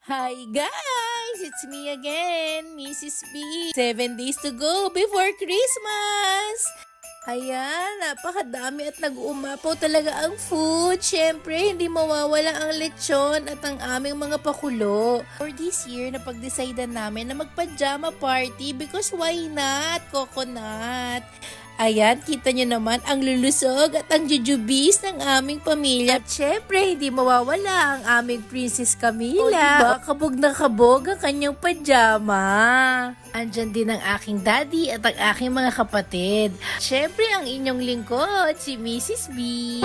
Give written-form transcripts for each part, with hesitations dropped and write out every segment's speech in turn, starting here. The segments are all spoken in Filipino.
Hi guys! It's me again, Mrs. B. 7 days to go before Christmas! Ayan, napakadami at nag-uumapaw talaga ang food. Siyempre, hindi mawawala ang lechon at ang aming mga pakulo. For this year, napag-decidean namin na mag-pajama party because why not? Coconut! Ayan, kita nyo naman ang lulusog at ang jujubis ng aming pamilya. At syempre, hindi mawawala ang aming Princess Camila. O diba, kabog na kabog ang kanyang pajama. Andyan din ang aking daddy at ang aking mga kapatid. Syempre, ang inyong lingkod, si Mrs. B.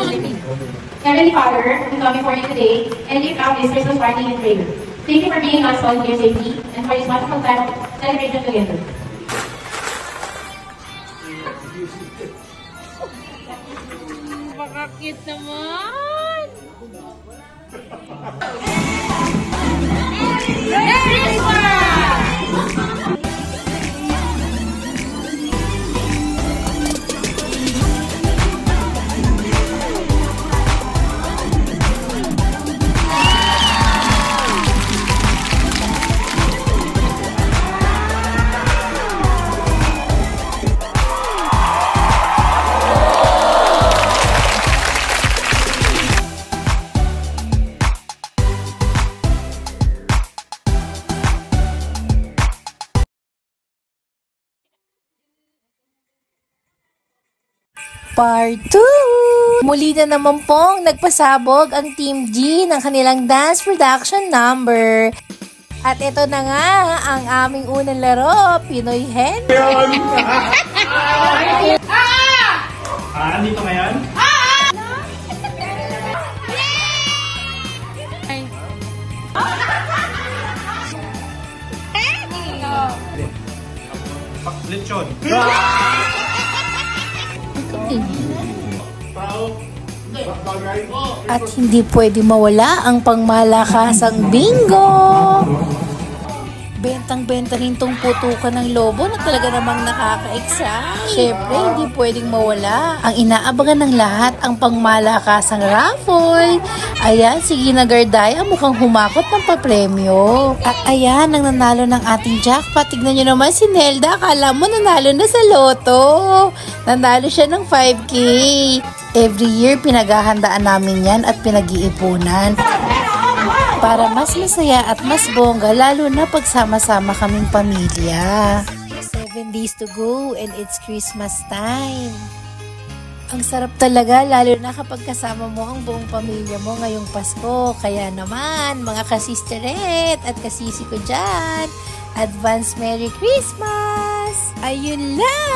Heavenly Father, we come before you today and lift up this Christmas party in prayer. Thank you for bringing us all here safely and for this wonderful time of celebration together. Bakit naman? Merry Christmas! Part 2! Muli na naman pong nagpasabog ang Team G ng kanilang dance production number. At ito na nga ang aming unang laro, Pinoy Hen. Andito ngayon? Lechon. At hindi pwede mawala ang pangmalakasang bingo. Bentang-benta rin tong putukan ng lobo na talaga namang nakaka-excite. Siyempre, hindi pwedeng mawala. Ang inaabangan ng lahat, ang pangmalakasang raffle. Ayan, si Gina Gardaya mukhang humakot ng papremyo. At ayan, ang nanalo ng ating jackpot. Tignan nyo naman si Nelda. Akala mo nanalo na sa loto. Nanalo siya ng 5K. Every year, pinaghahandaan namin yan at pinag-iipunan. Para mas masaya at mas bongga, lalo na pagsama-sama kaming pamilya. 7 days to go and it's Christmas time. Ang sarap talaga, lalo na kapag kasama mo ang buong pamilya mo ngayong Pasko. Kaya naman, mga kasisteret at kasisi ko dyan, advance Merry Christmas! Ayun lang!